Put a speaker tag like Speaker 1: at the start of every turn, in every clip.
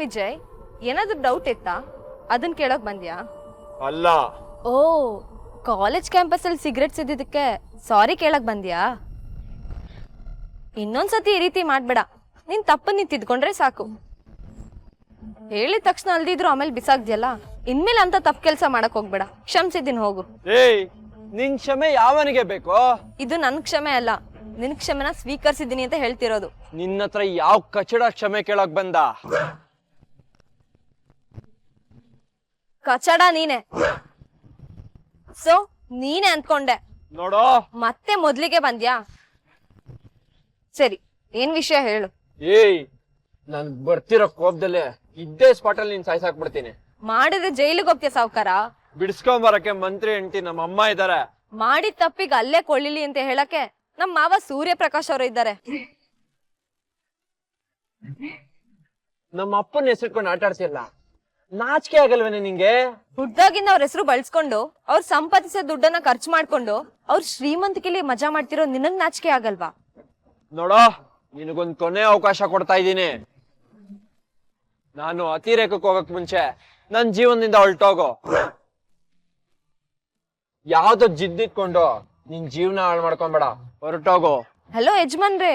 Speaker 1: ವಿಜಯ್, ಏನಾದ್ರೂ ಡೌಟ್ ಇತ್ತಾ? ಅದನ್ನ ಕೇಳೋಕ್ ಬಂದ್ಯಾ?
Speaker 2: ಅಲ್ಲ.
Speaker 1: ಓ, ಕಾಲೇಜ್ ಕ್ಯಾಂಪಸ್ ಅಲ್ಲಿ ಸಿಗರೆಟ್ ಸಿದ್ದಿದ್ದಕ್ಕೆ ಸಾರಿ ಕೇಳಕ್ ಬಂದ್ಯಾ? ಇನ್ನೊಂದ್ಸತಿ ಈ ರೀತಿ ಮಾಡ್ಬೇಡ. ನೀನ್ ತಪ್ಪನ್ನ ನೀನ್ ತಿದ್ಕೊಂಡ್ರೆ ಸಾಕು. ಹೇಳಿದ ತಕ್ಷಣ ಅಲ್ದಿದ್ರು ಆಮೇಲೆ ಬಿಸಾಕ್ದ್ಯಲ್ಲ, ಇನ್ಮೇಲೆ ಅಂತ ತಪ್ಪು ಕೆಲಸ ಮಾಡಕ್ ಹೋಗ್ಬೇಡ. ಕ್ಷಮಿಸಿದ್ದೀನಿ, ಹೋಗು.
Speaker 2: ಏಯ್, ನಿನ್ ಕ್ಷಮೆ ಯಾವನಿಗೆ ಬೇಕು?
Speaker 1: ಇದು ನನ್ ಕ್ಷಮೆ ಅಲ್ಲ, ನಿನ್ ಕ್ಷಮೆನ ಸ್ವೀಕರಿಸಿದ್ದೀನಿ ಅಂತ ಹೇಳ್ತಿರೋದು.
Speaker 2: ನಿನ್ನ ಹತ್ರ ಯಾವ ಕಚಡ ಕ್ಷಮೆ ಕೇಳಕ್ ಬಂದ?
Speaker 1: ಕಚಡ ನೀನೆ. ಸೊ ನೀನೆ ಅಂದ್ಕೊಂಡೆ
Speaker 2: ನೋಡೋ.
Speaker 1: ಮತ್ತೆ ಮೊದ್ಲಿಗೆ ಬಂದ್ಯಾ? ಸರಿ, ಏನ್ ವಿಷಯ ಹೇಳು.
Speaker 2: ಏಯ್, ನನ್ ಬರ್ತಿರೋ ಕೋಪದಲ್ಲೇ ಇದ್ದೇ ಸ್ಪಾಟ್ ಅಲ್ಲಿ ನೀನ್ ಸಾಯ್ಸಾಕ್ಬಿಡ್ತೀನಿ.
Speaker 1: ಮಾಡಿದ್ರೆ ಜೈಲಿಗೆ ಹೋಗ್ತೀಯ ಸಾವ್ಕಾರ.
Speaker 2: ಬಿಡಿಸ್ಕೊಂಬರಕ್ಕೆ ಮಂತ್ರಿ ಹೆಂಡತಿ ನಮ್ಮ ಅಮ್ಮ ಇದಾರೆ.
Speaker 1: ಮಾಡಿದ ತಪ್ಪಿಗೆ ಅಲ್ಲೇ ಕೊಳ್ಳಿಲಿ ಅಂತ ಹೇಳಕ್ಕೆ ನಮ್ ಮಾವ ಸೂರ್ಯಪ್ರಕಾಶ್ ಅವರು ಇದ್ದಾರೆ.
Speaker 2: ನಮ್ಮ ಅಪ್ಪನ ಹೆಸರಿಟ್ಕೊಂಡು ಆಟಾಡ್ತಿಲ್ಲ, ನಾಚಿಕೆ ಆಗಲ್ವೇನೆ ನಿಂಗೆ?
Speaker 1: ಹುಡ್ದಾಗಿಂದ ಅವ್ರ ಹೆಸರು ಬಳಸ್ಕೊಂಡು ಅವ್ರ ಸಂಪಾದಿಸೋ ದುಡ್ಡನ್ನ ಖರ್ಚು ಮಾಡ್ಕೊಂಡು ಅವ್ರ ಶ್ರೀಮಂತಿಕೆಲಿ ಮಜಾ ಮಾಡ್ತಿರೋ ನಿನಗ್ ನಾಚಿಕೆ ಆಗಲ್ವಾ?
Speaker 2: ನೋಡೋ, ನಿನಗೊಂದ್ ಕೊನೆ ಅವಕಾಶ ಕೊಡ್ತಾ ಇದ್ದೀನಿ. ನಾನು ಅತಿರೇಕಕ್ಕೆ ಹೋಗಕ್ ಮುಂಚೆ ನನ್ ಜೀವನದಿಂದ ಹೊರಟೋಗೋ. ಯಾವ್ದೋ ಜಿದ್ದಿಟ್ಕೊಂಡು ನಿನ್ ಜೀವನ ಹಾಳು ಮಾಡ್ಕೊಂಬೇಡ, ಹೊರಟೋಗೋ.
Speaker 1: ಹಲೋ ಯಜಮಾನ್ರೆ,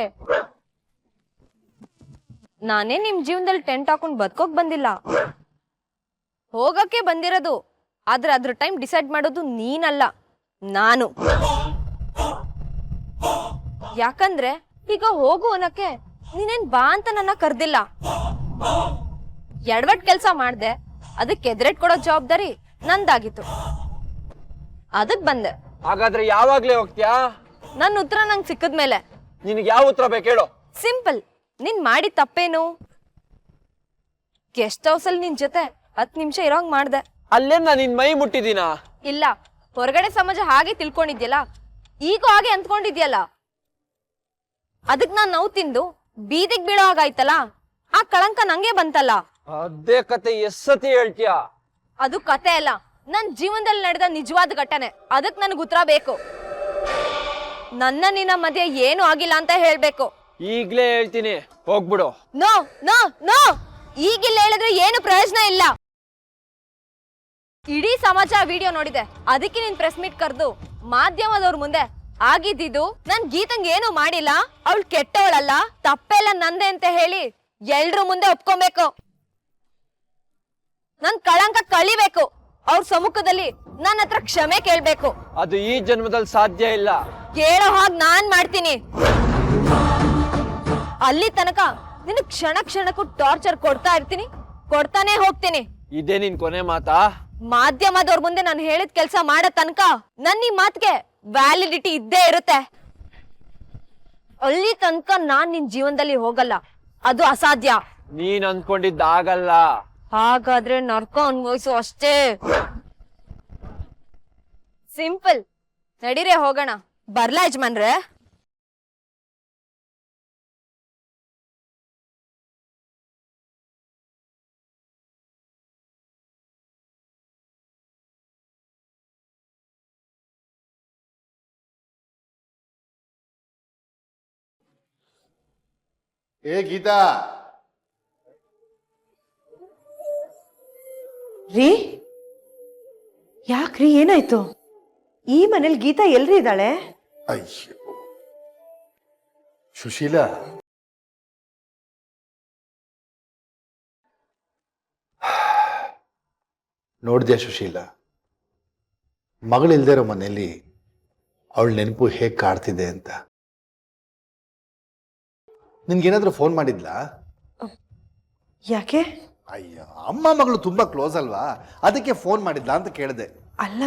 Speaker 1: ನಾನೇ ನಿಮ್ ಜೀವನದಲ್ಲಿ ಟೆಂಟ್ ಹಾಕೊಂಡ್ ಬದುಕೋಕ್ ಬಂದಿಲ್ಲ, ಹೋಗಕ್ಕೆ ಬಂದಿರೋದು. ಆದ್ರೆ ಅದ್ರ ಟೈಮ್ ಡಿಸೈಡ್ ಮಾಡೋದು ನೀನಲ್ಲ, ನಾನು. ಯಾಕಂದ್ರೆ ಈಗ ಹೋಗು ಅನ್ನಕ್ಕೆ ನೀನೇನ್ ಬಾ ಅಂತ ನನ್ನ ಕರ್ದಿಲ್ಲ. ಎಡವಟ್ ಕೆಲ್ಸ ಮಾಡ್ದೆ, ಅದಕ್ಕೆ ಎದುರೇಟ್ ಕೊಡೋ ಜವಾಬ್ದಾರಿ ನಂದಾಗಿತ್ತು, ಅದಕ್ ಬಂದೆ.
Speaker 2: ಹಾಗಾದ್ರೆ ಯಾವಾಗ್ಲೇ ಹೋಗ್ತೀಯಾ?
Speaker 1: ನನ್ನ ಉತ್ತರ ನಂಗೆ ಸಿಕ್ಕದ್ಮೇಲೆ.
Speaker 2: ನಿನಗೆ ಯಾವ ಉತ್ತರ ಬೇಕು ಹೇಳು?
Speaker 1: ಸಿಂಪಲ್. ನೀನ್ ಮಾಡಿ ತಪ್ಪೇನು? ಗೆಸ್ಟ್ ಹೌಸ್ ಅಲ್ಲಿ ನಿನ್ ಜೊತೆ 10 ನಿಮಿಷ ಇರೋಂಗ್ ಮಾಡ್ದೆ.
Speaker 2: ಅಲ್ಲೇನ ನಿನ್ ಮೈ ಮುಟ್ಟಿದೀನಾ?
Speaker 1: ಇಲ್ಲ, ಹೊರಗಡೆ ಸಮಾಜ ಹಾಗೆ ತಿಳ್ಕೊಂಡಿದ್ಯಲ್ಲ, ಈಗ ಹಾಗೆ ಅಂದ್ಕೊಂಡಿದ್ಯಲ್ಲ. ಅದಕ್ ನಾನ್ ನೋವು ತಿಂದು ಬೀದಿಗೆ ಬೀಳೋ ಹಾಗಾಯ್ತಲ್ಲ, ಆ ಕಳಂಕ ನಂಗೆ ಬಂತಲ್ಲ.
Speaker 2: ಅದೇ ಕತೆ ಎಷ್ಟತಿ ಹೇಳ್ತೀಯ?
Speaker 1: ಅದು ಕತೆ ಅಲ್ಲ, ನನ್ ಜೀವನದಲ್ಲಿ ನಡೆದ ನಿಜವಾದ ಘಟನೆ. ಅದಕ್ ನನ್ಗೆ ಉತ್ತರ ಬೇಕು. ನನ್ನ ನಿನ್ನ ಮಧ್ಯೆ ಏನು ಆಗಿಲ್ಲ ಅಂತ ಹೇಳ್ಬೇಕು.
Speaker 2: ಈಗ್ಲೇ ಹೇಳ್ತೀನಿ, ಹೋಗ್ಬಿಡು.
Speaker 1: ನೋ ನೋ ನೋ, ಈಗಿಲ್ಲ ಹೇಳಿದ್ರೆ ಏನು ಪ್ರಯೋಜನ ಇಲ್ಲ. ಇಡೀ ಸಮಾಜ ವಿಡಿಯೋ ನೋಡಿದೆ, ಅದಕ್ಕೆ ನೀನ್ ಪ್ರೆಸ್ ಮೀಟ್ ಕರೆದು ಮಾಧ್ಯಮದವ್ರ ಮುಂದೆ ಆಗಿದ್ದು ನನ್ ಗೀತಂಗ್ ಏನು ಮಾಡಿಲ್ಲ, ಅವಳು ಕೆಟ್ಟವಳಲ್ಲ, ತಪ್ಪೆಲ್ಲ ನಂದೆ ಅಂತ ಹೇಳಿ ಎಲ್ರೂ ಮುಂದೆ ಒಪ್ಕೊಬೇಕು. ನನ್ ಕಳಂಕ ಕಳಿಬೇಕು. ಅವ್ರ ಸಮ್ಮುಖದಲ್ಲಿ ನನ್ನ ಹತ್ರ ಕ್ಷಮೆ ಕೇಳ್ಬೇಕು.
Speaker 2: ಅದು ಈ ಜನ್ಮದಲ್ಲಿ ಸಾಧ್ಯ ಇಲ್ಲ.
Speaker 1: ಕೇಳೋ ಹಾಗೆ ನಾನ್ ಮಾಡ್ತೀನಿ. ಅಲ್ಲಿ ತನಕ ನಿನ್ ಕ್ಷಣ ಕ್ಷಣಕ್ಕೂ ಟಾರ್ಚರ್ ಕೊಡ್ತಾ ಇರ್ತೀನಿ, ಕೊಡ್ತಾನೆ ಹೋಗ್ತೀನಿ.
Speaker 2: ಇದೇ ನಿನ್ ಕೊನೆ ಮಾತಾ?
Speaker 1: ಮಾಧ್ಯಮದವ್ರ ಮುಂದೆ ನಾನು ಹೇಳಿದ ಕೆಲಸ ಮಾಡೋ ತನಕ ನನ್ನ ಈ ಮಾತಿಗೆ ವ್ಯಾಲಿಡಿಟಿ ಇದ್ದೇ ಇರುತ್ತೆ. ಅಲ್ಲಿ ತನಕ ನಾನ್ ನಿನ್ ಜೀವನದಲ್ಲಿ ಹೋಗಲ್ಲ, ಅದು ಅಸಾಧ್ಯ.
Speaker 2: ನೀನ್ ಅನ್ಕೊಂಡಿದ್ದಾಗಲ್ಲ.
Speaker 1: ಹಾಗಾದ್ರೆ ನರ್ಕ ಅನ್ಭವಿಸು ಅಷ್ಟೇ. ಸಿಂಪಲ್. ನಡೀರೆ ಹೋಗೋಣ. ಬರ್ಲಾ ಯಜಮಾನ್ರೆ?
Speaker 3: ಏ ಗೀತಾ,
Speaker 4: ರೀ ಯಾಕ್ರಿ, ಏನಾಯ್ತು? ಈ ಮನೇಲಿ ಗೀತಾ ಎಲ್ರಿ ಇದ್ದಾಳೆ?
Speaker 3: ಅಯ್ಯೋ ಸುಶೀಲಾ, ನೋಡ್ದ್ಯಾ ಸುಶೀಲಾ, ಮಗಳಿಲ್ದೇ ಇರೋ ಮನೆಯಲ್ಲಿ ಅವಳ ನೆನಪು ಹೇಗೆ ಕಾಡ್ತಿದೆ ಅಂತ. ನಿನ್ಗೇನಾದ್ರೂ ಫೋನ್ ಮಾಡಿದ್ಲಾ?
Speaker 4: ಯಾಕೆ?
Speaker 3: ಅಯ್ಯೋ, ಅಮ್ಮ ಮಗಳು ತುಂಬಾ ಕ್ಲೋಸ್ ಅಲ್ವಾ, ಅದಕ್ಕೆ ಫೋನ್ ಮಾಡಿದ್ಲಾ ಅಂತ ಕೇಳಿದೆ.
Speaker 4: ಅಲ್ಲ,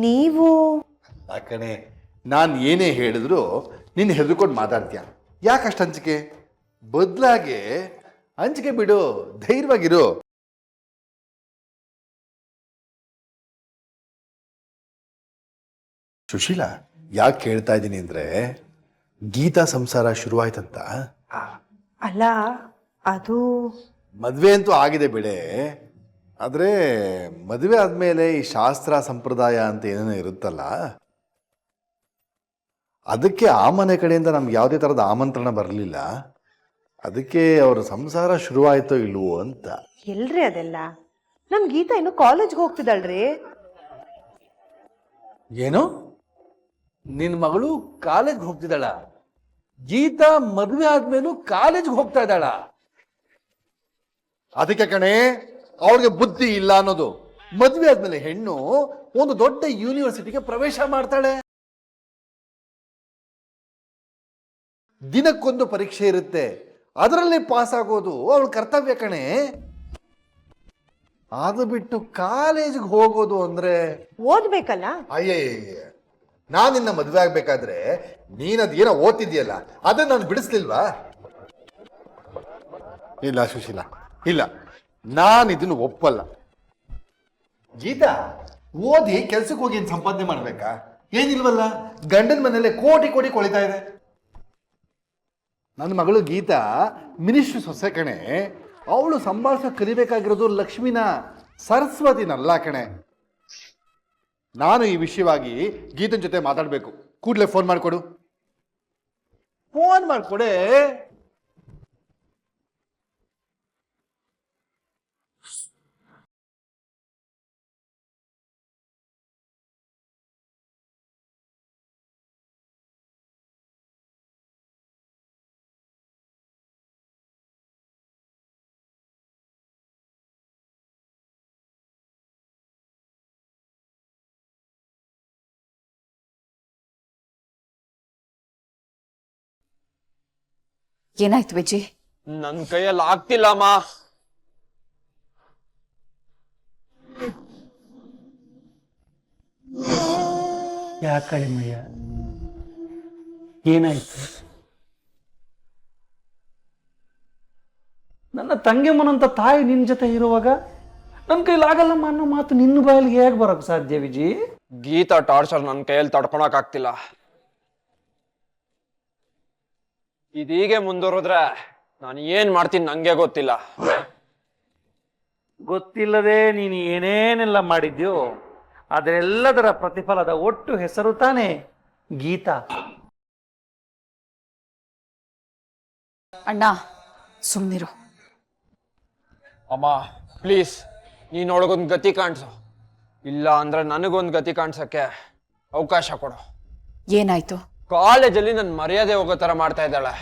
Speaker 4: ನೀವು
Speaker 3: ಕಣೆ, ನಾನು ಏನೇ ಹೇಳಿದ್ರು ನೀನು ಹೆದರ್ಕೊಂಡು ಮಾತಾಡ್ತೀಯ. ಯಾಕಷ್ಟು ಅಂಜಿಕೆ? ಬದಲಾಗೆ ಅಂಜಿಕೆ ಬಿಡು, ಧೈರ್ಯವಾಗಿರು. ಸುಶೀಲಾ, ಯಾಕೆ ಕೇಳ್ತಾ ಇದ್ದೀನಿ ಅಂದ್ರೆ, ಗೀತಾ ಸಂಸಾರ ಶುರುವಾಯ್ತಂತ.
Speaker 4: ಅಲ್ಲ, ಅದು
Speaker 3: ಮದುವೆ ಅಂತೂ ಆಗಿದೆ ಬಿಡೆ, ಆದರೆ ಮದುವೆ ಆದಮೇಲೆ ಈ ಶಾಸ್ತ್ರ ಸಂಪ್ರದಾಯ ಅಂತ ಏನೇನೋ ಇರುತ್ತಲ್ಲ, ಅದಕ್ಕೆ ಆ ಮನೆ ಕಡೆಯಿಂದ ನಮ್ಗೆ ಯಾವುದೇ ಥರದ ಆಮಂತ್ರಣ ಬರಲಿಲ್ಲ. ಅದಕ್ಕೆ ಅವ್ರ ಸಂಸಾರ ಶುರುವಾಯ್ತೋ ಇಲ್ವೋ ಅಂತ.
Speaker 4: ಎಲ್ರಿ ಅದೆಲ್ಲ? ನಮ್ ಗೀತಾ ಇನ್ನು ಕಾಲೇಜ್ಗೆ ಹೋಗ್ತಿದ್ದಾಳ್ರಿ.
Speaker 5: ಏನು, ನಿನ್ನ ಮಗಳು ಕಾಲೇಜ್ಗೆ ಹೋಗ್ತಿದ್ದಾಳ? ಗೀತಾ ಮದುವೆ ಆದ್ಮೇಲೂ ಕಾಲೇಜ್ಗೆ ಹೋಗ್ತಾ ಇದ್ದಾಳ?
Speaker 3: ಅದಕ್ಕೆ ಕಣೆ ಅವ್ರಿಗೆ ಬುದ್ಧಿ ಇಲ್ಲ ಅನ್ನೋದು. ಮದುವೆ ಆದ್ಮೇಲೆ ಹೆಣ್ಣು ಒಂದು ದೊಡ್ಡ ಯೂನಿವರ್ಸಿಟಿಗೆ ಪ್ರವೇಶ ಮಾಡ್ತಾಳೆ. ದಿನಕ್ಕೊಂದು ಪರೀಕ್ಷೆ ಇರುತ್ತೆ, ಅದರಲ್ಲಿ ಪಾಸ್ ಆಗೋದು ಅವಳ ಕರ್ತವ್ಯ ಕಣೆ. ಅದು ಬಿಟ್ಟು ಕಾಲೇಜ್ಗೆ ಹೋಗೋದು ಅಂದ್ರೆ
Speaker 4: ಓದ್ಬೇಕಲ್ಲ.
Speaker 3: ಅಯ್ಯಯ್ಯ, ನಾನು ನಿನ್ನ ಮದುವೆ ಆಗ್ಬೇಕಾದ್ರೆ ನೀನದೇನೋ ಓದ್ತಿದ್ಯಲ್ಲ, ಅದನ್ನ ನಾನು ಬಿಡಿಸ್ಲಿಲ್ವಾ? ಇಲ್ಲ ಸುಶೀಲ, ಇಲ್ಲ, ನಾನು ಇದನ್ನು ಒಪ್ಪಲ್ಲ. ಗೀತಾ ಓದಿ ಕೆಲ್ಸಕ್ಕೆ ಹೋಗಿ ಏನ್ ಸಂಪಾದನೆ ಮಾಡ್ಬೇಕಾ? ಏನಿಲ್ವಲ್ಲ, ಗಂಡನ ಮನೇಲೆ ಕೋಟಿ ಕೋಟಿ ಕೊಳಿತಾ ಇದೆ. ನನ್ನ ಮಗಳು ಗೀತಾ ಮಿನಿಸ್ಟ್ರಿ ಸೊಸೆ ಕಣೆ. ಅವಳು ಸಂಭಾಷಣೆ ಕಲಿಬೇಕಾಗಿರೋದು ಲಕ್ಷ್ಮಿನ, ಸರಸ್ವತಿನಲ್ಲ ಕಣೆ. ನಾನು ಈ ವಿಷಯವಾಗಿ ಗೀತನ್ ಜೊತೆ ಮಾತಾಡ್ಬೇಕು. ಕೂಡ್ಲೆ ಫೋನ್ ಮಾಡ್ಕೊಡು. ಫೋನ್ ಮಾಡ್ಕೊಡೆ.
Speaker 6: ಏನಾಯ್ತು ವಿಜಿ?
Speaker 2: ನನ್ ಕೈಯಲ್ಲಿ ಆಗ್ತಿಲ್ಲಮ್ಮ.
Speaker 5: ಯಾಕಳಿಮಯ್ಯ, ಏನಾಯ್ತು? ನನ್ನ ತಂಗಿಮ್ಮನಂತ ತಾಯಿ ನಿನ್ನ ಜೊತೆ ಇರುವಾಗ ನನ್ನ ಕೈಲಾಗಲ್ಲಮ್ಮ ಅನ್ನೋ ಮಾತು ನಿನ್ನ ಬಾಯಲ್ಲಿಗೆ ಹೇಗೆ ಬರೋಕ್ಕೆ ಸಾಧ್ಯ ವಿಜಿ?
Speaker 2: ಗೀತಾ ಟಾರ್ಚರ್ ನನ್ನ ಕೈಯಲ್ಲಿ ತಡ್ಕೊಳಕ್ ಆಗ್ತಿಲ್ಲ. ಇದೀಗೆ ಮುಂದುವರೆದ್ರೆ ನಾನು ಏನ್ ಮಾಡ್ತೀನಿ ನಂಗೆ ಗೊತ್ತಿಲ್ಲ.
Speaker 5: ಗೊತ್ತಿಲ್ಲದೆ ನೀನು ಏನೇನೆಲ್ಲ ಮಾಡಿದ್ಯೋ ಅದರೆಲ್ಲದರ ಪ್ರತಿಫಲದ ಒಟ್ಟು ಹೆಸರು ತಾನೇ ಗೀತಾ.
Speaker 6: ಅಣ್ಣ ಸುಮ್ನಿರು.
Speaker 2: ಅಮ್ಮ ಪ್ಲೀಸ್, ನೀನೊಳಗೊಂದು ಗತಿ ಕಾಣಿಸು. ಇಲ್ಲ ಅಂದ್ರೆ ನನಗೊಂದು ಗತಿ ಕಾಣಿಸಕ್ಕೆ ಅವಕಾಶ ಕೊಡು.
Speaker 6: ಏನಾಯ್ತು?
Speaker 2: ಕಾಲೇಜಲ್ಲಿ ನನ್ನ ಮರ್ಯಾದೆ ಹೋಗೋ ತರ ಮಾಡ್ತಾ ಇದ್ದಾಳೆ.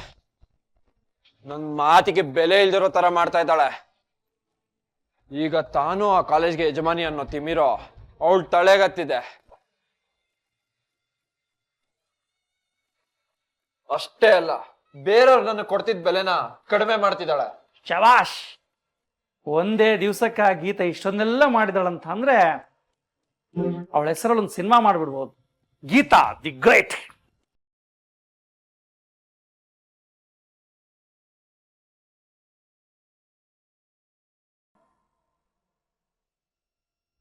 Speaker 2: ನನ್ನ ಮಾತಿಗೆ ಬೆಲೆ ಇಲ್ದಿರೋ ತರ ಮಾಡ್ತಾ ಇದ್ದಾಳೆ. ಈಗ ತಾನು ಆ ಕಾಲೇಜ್ಗೆ ಯಜಮಾನಿ ಅನ್ನೋ ತಿಮಿರೋ ಅವಳು ತಳೆಗತ್ತಿದೆ. ಅಷ್ಟೇ ಅಲ್ಲ, ಬೇರೆಯವ್ರು ನನಗೆ ಕೊಡ್ತಿದ್ದ ಬೆಲೆನ ಕಡಿಮೆ ಮಾಡ್ತಿದ್ದಾಳೆ.
Speaker 5: ಶಬಾಷ್! ಒಂದೇ ದಿವಸಕ್ಕೆ ಆ ಗೀತೆ ಇಷ್ಟೊಂದೆಲ್ಲ ಮಾಡಿದಳಂತ ಅಂದ್ರೆ ಅವಳ ಹೆಸರಲ್ಲಿ ಒಂದು ಸಿನಿಮಾ ಮಾಡ್ಬಿಡ್ಬೋದು, ಗೀತಾ ದಿ ಗ್ರೇಟ್.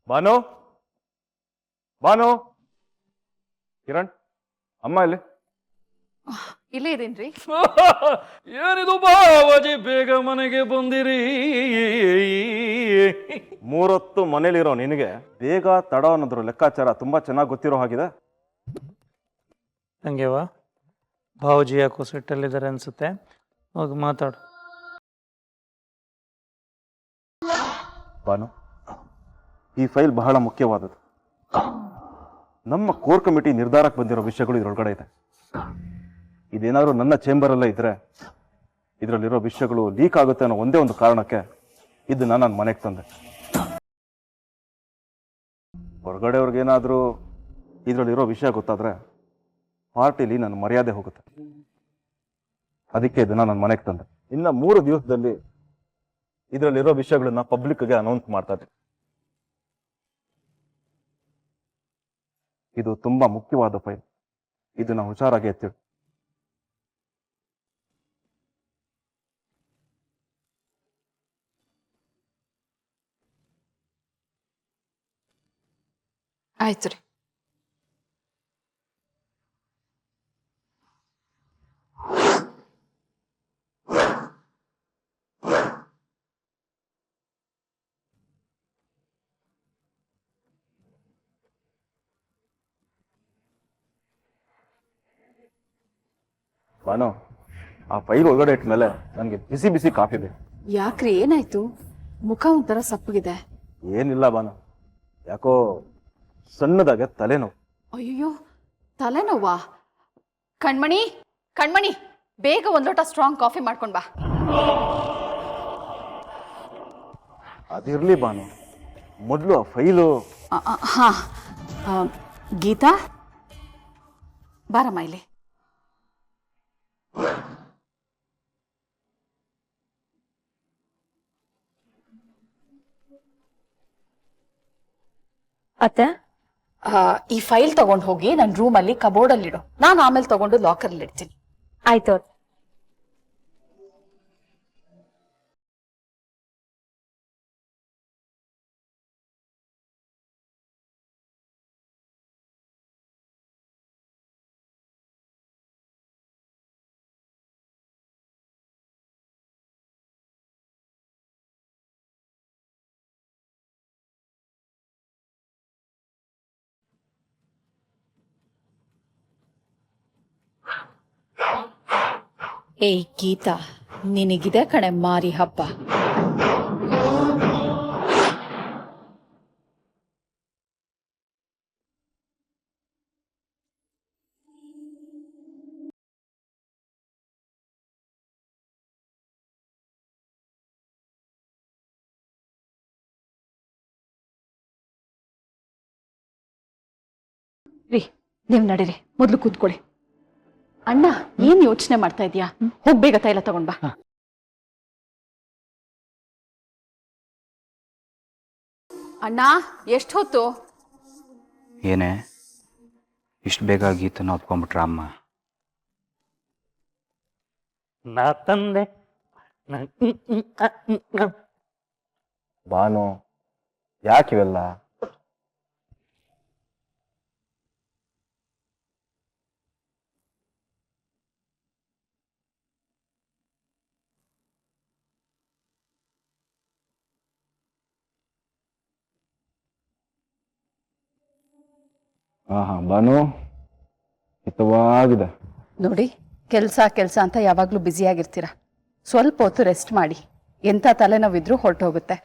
Speaker 7: ಬಾನು, ಬಾನು, ಕಿರಣ್, ಅಮ್ಮ ಇಲ್ಲಿ.
Speaker 6: ಇಲ್ಲೇ ಇದೀನ್ರಿ.
Speaker 5: ಏನಿದು ಬಾವಾಜಿ, ಬೇಗ ಮನೆಗೆ ಬಂದಿರಿ.
Speaker 7: ಮೂರೊತ್ತು ಮನೇಲಿರೋ ನಿನಗೆ ಬೇಗ ತಡ ಅನ್ನೋದ್ರ ಲೆಕ್ಕಾಚಾರ ತುಂಬಾ ಚೆನ್ನಾಗಿ ಗೊತ್ತಿರೋ ಹಾಗಿದೆ.
Speaker 5: ಹಂಗೆವಾ ಭಾವಜಿ ಯಾಕೋ ಸಿಟ್ಟಲ್ಲಿದ್ದಾರೆ ಅನ್ಸುತ್ತೆ, ಹೋಗಿ ಮಾತಾಡು.
Speaker 7: ಬಾನು, ಈ ಫೈಲ್ ಬಹಳ ಮುಖ್ಯವಾದದ್ದು. ನಮ್ಮ ಕೋರ್ ಕಮಿಟಿ ನಿರ್ಧಾರಕ್ಕೆ ಬಂದಿರೋ ವಿಷಯಗಳು ಇದರೊಳಗಡೆ ಇದೆ. ಇದೇನಾದ್ರೂ ನನ್ನ ಚೇಂಬರಲ್ಲೇ ಇದ್ರೆ ಇದರಲ್ಲಿರೋ ವಿಷಯಗಳು ಲೀಕ್ ಆಗುತ್ತೆ ಅನ್ನೋ ಒಂದೇ ಒಂದು ಕಾರಣಕ್ಕೆ ಇದನ್ನ ನಾನು ಮನೆಗೆ ತಂದೆ. ಹೊರಗಡೆಯವ್ರಿಗೇನಾದರೂ ಇದರಲ್ಲಿರೋ ವಿಷಯ ಗೊತ್ತಾದ್ರೆ ಪಾರ್ಟಿಲಿ ನನ್ನ ಮರ್ಯಾದೆ ಹೋಗುತ್ತೆ. ಅದಕ್ಕೆ ಇದನ್ನ ನಾನು ಮನೆಗೆ ತಂದೆ. ಇನ್ನು 3 ದಿವಸದಲ್ಲಿ ಇದರಲ್ಲಿರೋ ವಿಷಯಗಳನ್ನ ಪಬ್ಲಿಕ್ಗೆ ಅನೌನ್ಸ್ ಮಾಡ್ತಾ ಇದ್ದೀನಿ. ಇದು ತುಂಬಾ ಮುಖ್ಯವಾದ ಫೈಲ್, ಇದನ್ನ ಹುಷಾರಾಗಿ ಎತ್ತಿಡು.
Speaker 6: ಆಯ್ತು ರೀ.
Speaker 7: ಬಾನು, ಆ ಫೈಲ್ ಒಳಗಡೆ ಇಟ್ಮೇಲೆ ನನಗೆ ಬಿಸಿ ಬಿಸಿ ಕಾಫಿ ಬೇಕು.
Speaker 6: ಯಾಕ್ರಿ ಏನಾಯ್ತು? ಮುಖ ಒಂಥರ ಸಪ್ಪಗಿದೆ.
Speaker 7: ಏನಿಲ್ಲ ಬಾನು, ಯಾಕೋ ಸಣ್ಣದಾಗೆ ತಲೆನೋವು.
Speaker 6: ಅಯ್ಯೋ, ತಲೆನೋವಾ? ಕಣ್ಮಣಿ, ಕಣ್ಮಣಿ, ಬೇಗ ಒಂದ್ ಲೋಟ ಸ್ಟ್ರಾಂಗ್ ಕಾಫಿ ಮಾಡ್ಕೊಂಡ್ ಬಾ.
Speaker 7: ಅದಿರ್ಲಿ ಬಾನು, ಮೊದಲು ಆ ಫೈಲು.
Speaker 6: ಹಾ, ಗೀತಾ ಬಾರಮ್ಮ ಇಲ್ಲಿ.
Speaker 1: ಅತ್ತೆ,
Speaker 6: ಈ ಫೈಲ್ ತಗೊಂಡು ಹೋಗಿ ನನ್ನ ರೂಮಲ್ಲಿ ಕಬೋರ್ಡಲ್ಲಿ ಇಡು. ನಾನು ಆಮೇಲೆ ತಗೊಂಡು ಲಾಕರಲ್ಲಿ ಇಡ್ತೀನಿ.
Speaker 1: ಆಯ್ತು ಅತ್ತೆ.
Speaker 6: ಏಯ್ ಗೀತಾ, ನಿನಗಿದೆ ಕಣೆ ಮಾರಿ ಹಬ್ಬ. ರೀ, ನೀವ್ ನಡೀರಿ, ಮೊದ್ಲು ಕೂತ್ಕೊಳ್ಳಿ. ಅಣ್ಣ, ಏನ್ ಯೋಚನೆ ಮಾಡ್ತಾ ಇದೀಯಾ? ಹೋಗ್ಬೇಗ ತೈಲ ತಗೊಂಡ್ ಬಾ. ಅಣ್ಣ, ಎಷ್ಟು ಹೊತ್ತು?
Speaker 8: ಏನೇ ಇಷ್ಟು ಬೇಗ ಗೀತನ ಒಪ್ಕೊಂಡ್ಬಿಟ್ರ ಅಮ್ಮ?
Speaker 5: ನಾ ತಂದೆ.
Speaker 7: ಬಾನು, ಯಾಕಿವೆಲ್ಲ? ಹಾ ಬಾನು, ಹಿತವಾಗಿದೆ.
Speaker 6: ನೋಡಿ, ಕೆಲ್ಸ ಅಂತ ಯಾವಾಗ್ಲೂ ಬ್ಯುಸಿಯಾಗಿರ್ತೀರ. ಸ್ವಲ್ಪ ಹೊತ್ತು ರೆಸ್ಟ್ ಮಾಡಿ. ಎಂಥ ತಲೆನೋವಿದ್ರೂ ಹೊರಟೋಗುತ್ತೆ.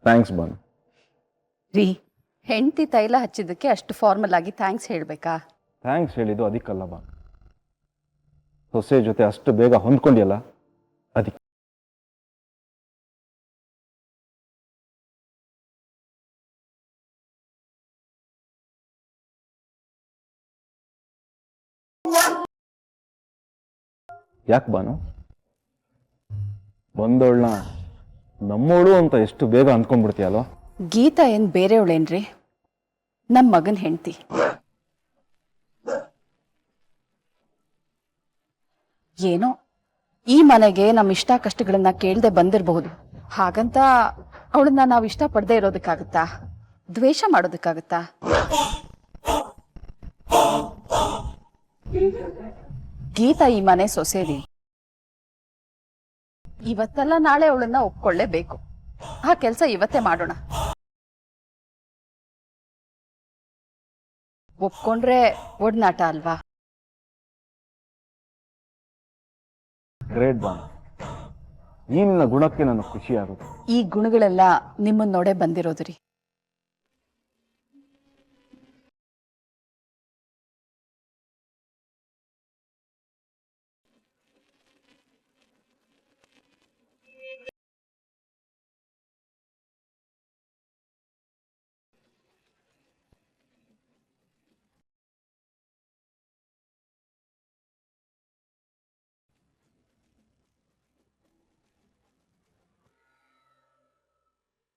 Speaker 7: ಥ್ಯಾಂಕ್ಸ್ ಬಾನು.
Speaker 6: ರೀ, ಹೆಂಡತಿ ತೈಲ ಹಚ್ಚಿದ್ದಕ್ಕೆ ಅಷ್ಟು ಫಾರ್ಮಲ್ ಆಗಿ ಥ್ಯಾಂಕ್ಸ್ ಹೇಳ್ಬೇಕಾ?
Speaker 7: ಥ್ಯಾಂಕ್ಸ್ ಹೇಳಿದ್ದು ಅದಕ್ಕಲ್ಲ ಬಾನು, ಸೊಸೆ ಜೊತೆ ಅಷ್ಟು ಬೇಗ ಹೊಂದ್ಕೊಂಡಿಯಲ್ಲ ಅದಕ್ಕೆ. ಯಾಕೆ ಬಾನು, ಬಂದೋಳ್ನ ನಮ್ಮೋಳು ಅಂತ ಎಷ್ಟು ಬೇಗ ಅಂದ್ಕೊಂಡ್ಬಿಡ್ತೀಯಲ್ವ?
Speaker 6: ಗೀತಾ ಏನ್ ಬೇರೆಯವಳೇನ್ರಿ? ನಮ್ಮ ಮಗನ್ ಹೆಂಡತಿ. ಏನೋ ಈ ಮನೆಗೆ ನಮ್ಮ ಇಷ್ಟ ಕಷ್ಟಗಳನ್ನ ಕೇಳದೆ ಬಂದಿರಬಹುದು. ಹಾಗಂತ ಅವಳನ್ನ ನಾವು ಇಷ್ಟ ಪಡದೆ ಇರೋದಕ್ಕಾಗತ್ತಾ? ದ್ವೇಷ ಮಾಡೋದಕ್ಕಾಗತ್ತಾ? ಗೀತಾ ಈ ಮನೆ ಸೊಸೆರಿ. ಇವತ್ತಲ್ಲ ನಾಳೆ ಅವಳನ್ನ ಒಪ್ಕೊಳ್ಳೇಬೇಕು. ಆ ಕೆಲಸ ಇವತ್ತೇ ಮಾಡೋಣ. ಒಪ್ಕೊಂಡ್ರೆ ಒಡನಾಟ ಅಲ್ವಾ?
Speaker 7: ಗ್ರೇಟ್ ಬಾನು, ಈ ನಿನ್ನ ಗುಣಕ್ಕೆ ನನಗೆ ಖುಷಿ ಆಗುತ್ತೆ.
Speaker 6: ಈ ಗುಣಗಳೆಲ್ಲ ನಿಮ್ಮನ್ನ ನೋಡೇ ಬಂದಿರೋದು ರೀ.